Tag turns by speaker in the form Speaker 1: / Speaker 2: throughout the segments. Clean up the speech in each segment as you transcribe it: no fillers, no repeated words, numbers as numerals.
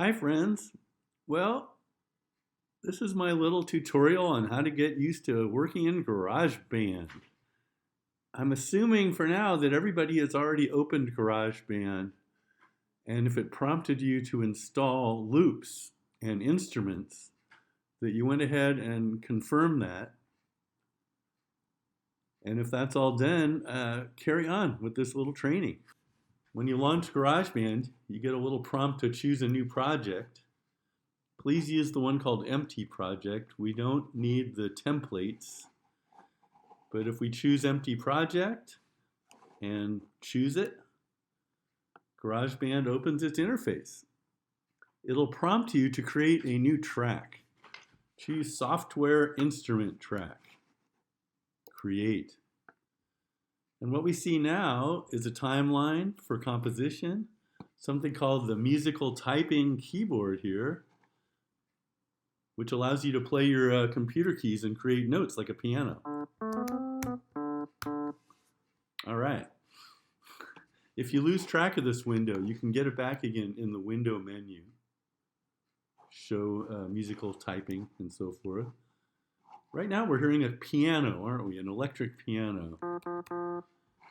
Speaker 1: Hi friends. Well, this is my little tutorial on how to get used to working in GarageBand. I'm assuming for now that everybody has already opened GarageBand, and if it prompted you to install loops and instruments, that you went ahead and confirmed that. And if that's all done, carry on with this little training. When you launch GarageBand, you get a little prompt to choose a new project. Please use the one called Empty Project. We don't need the templates. But if we choose Empty Project and choose it, GarageBand opens its interface. It'll prompt you to create a new track. Choose Software Instrument Track. Create. And what we see now is a timeline for composition, something called the musical typing keyboard here, which allows you to play your computer keys and create notes like a piano. All right. If you lose track of this window, you can get it back again in the window menu. Show musical typing and so forth. Right now we're hearing a piano, aren't we? An electric piano.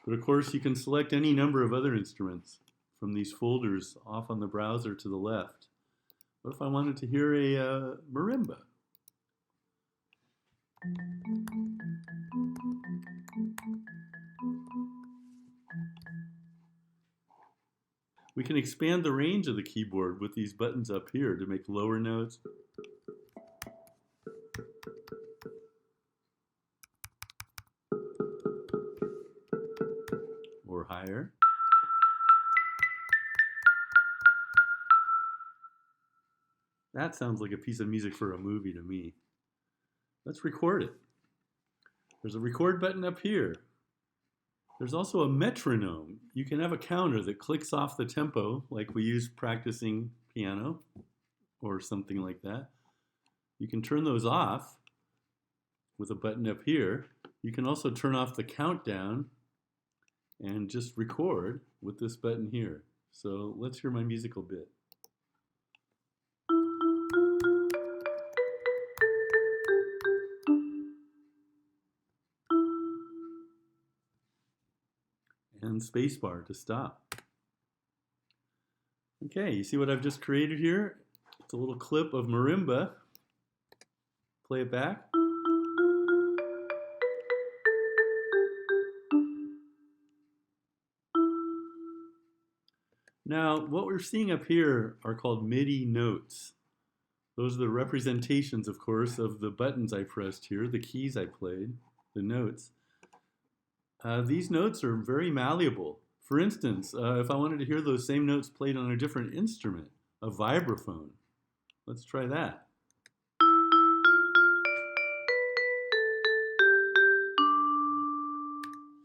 Speaker 1: But of course you can select any number of other instruments from these folders off on the browser to the left. What if I wanted to hear a marimba? We can expand the range of the keyboard with these buttons up here to make lower notes. Or higher. That sounds like a piece of music for a movie to me. Let's record it. There's a record button up here. There's also a metronome. You can have a counter that clicks off the tempo like we use practicing piano or something like that. You can turn those off with a button up here. You can also turn off the countdown and just record with this button here. So let's hear my musical bit. And spacebar to stop. Okay, you see what I've just created here? It's a little clip of marimba. Play it back. Now, what we're seeing up here are called MIDI notes. Those are the representations, of course, of the buttons I pressed here, the keys I played, the notes. These notes are very malleable. For instance, if I wanted to hear those same notes played on a different instrument, a vibraphone, let's try that.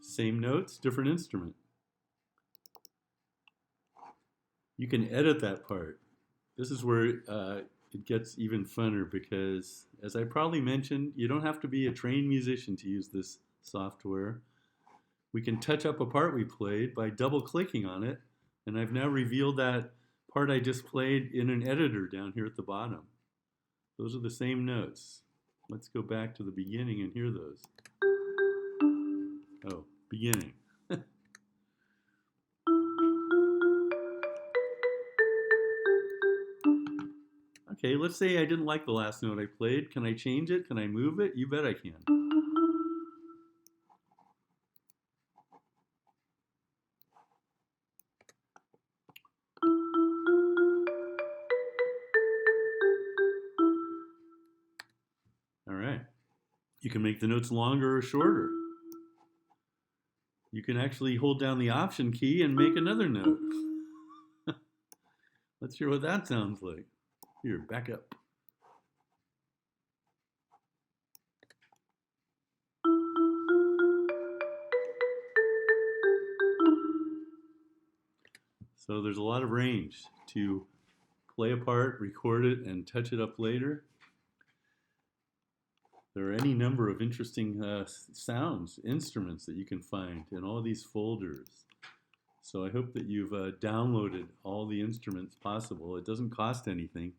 Speaker 1: Same notes, different instrument. You can edit that part. This is where it gets even funner because, as I probably mentioned, you don't have to be a trained musician to use this software. We can touch up a part we played by double-clicking on it, and I've now revealed that part I just played in an editor down here at the bottom. Those are the same notes. Let's go back to the beginning and hear those. Oh, beginning. Okay, let's say I didn't like the last note I played. Can I change it? Can I move it? You bet I can. All right. You can make the notes longer or shorter. You can actually hold down the Option key and make another note. Let's hear what that sounds like. Here, back up. So there's a lot of range to play a part, record it, and touch it up later. There are any number of interesting sounds, instruments that you can find in all these folders. So I hope that you've downloaded all the instruments possible. It doesn't cost anything.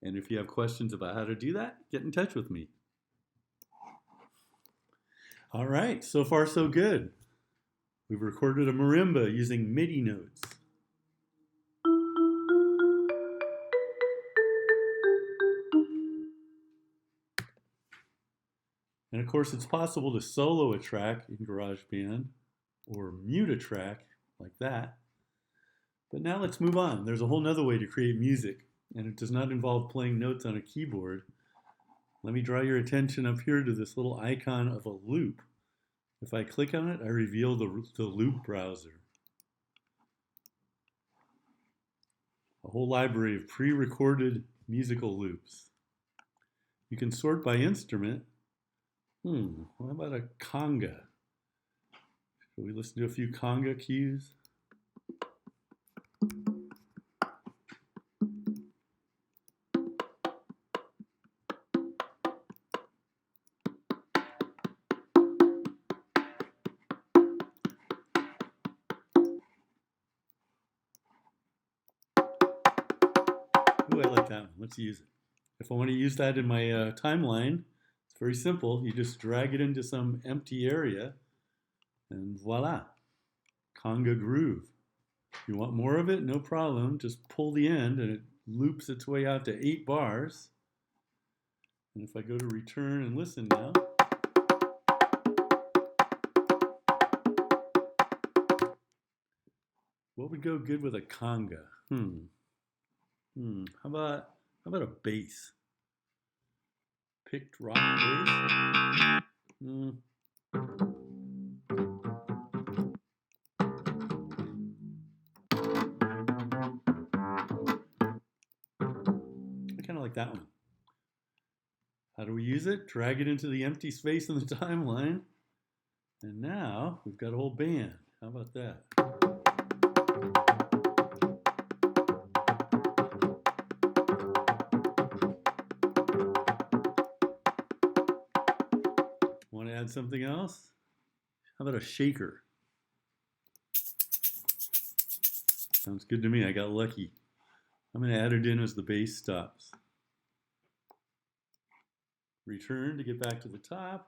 Speaker 1: And if you have questions about how to do that, get in touch with me. All right, so far so good. We've recorded a marimba using MIDI notes. And of course, it's possible to solo a track in GarageBand or mute a track like that. But now let's move on. There's a whole nother way to create music, and it does not involve playing notes on a keyboard. Let me draw your attention up here to this little icon of a loop. If I click on it, I reveal the loop browser. A whole library of pre-recorded musical loops. You can sort by instrument. What about a conga? Shall we listen to a few conga cues? Ooh, I like that one. Let's use it. If I want to use that in my timeline, it's very simple. You just drag it into some empty area, and voila, conga groove. If you want more of it, no problem. Just pull the end, and it loops its way out to 8 bars. And if I go to return and listen now, what would go good with a conga? How about a bass? Picked rock bass? I kind of like that one. How do we use it? Drag it into the empty space in the timeline. And now we've got a whole band. How about that? Want to add something else? How about a shaker? Sounds good to me. I got lucky. I'm going to add it in as the bass stops. Return to get back to the top.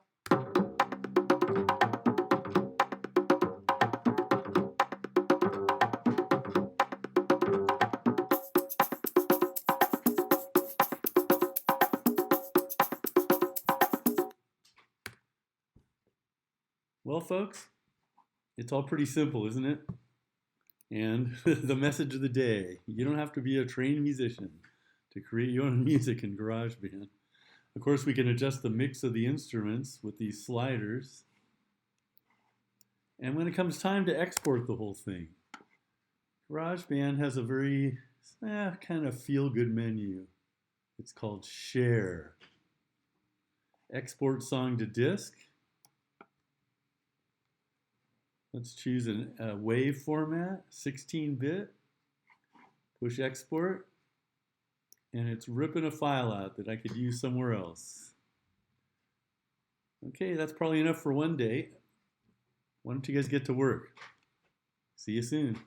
Speaker 1: Well, folks, it's all pretty simple, isn't it? And the message of the day, you don't have to be a trained musician to create your own music in GarageBand. Of course, we can adjust the mix of the instruments with these sliders. And when it comes time to export the whole thing, GarageBand has a very kind of feel-good menu. It's called Share. Export song to disk. Let's choose a WAV format, 16-bit. Push export. And it's ripping a file out that I could use somewhere else. Okay, that's probably enough for one day. Why don't you guys get to work? See you soon.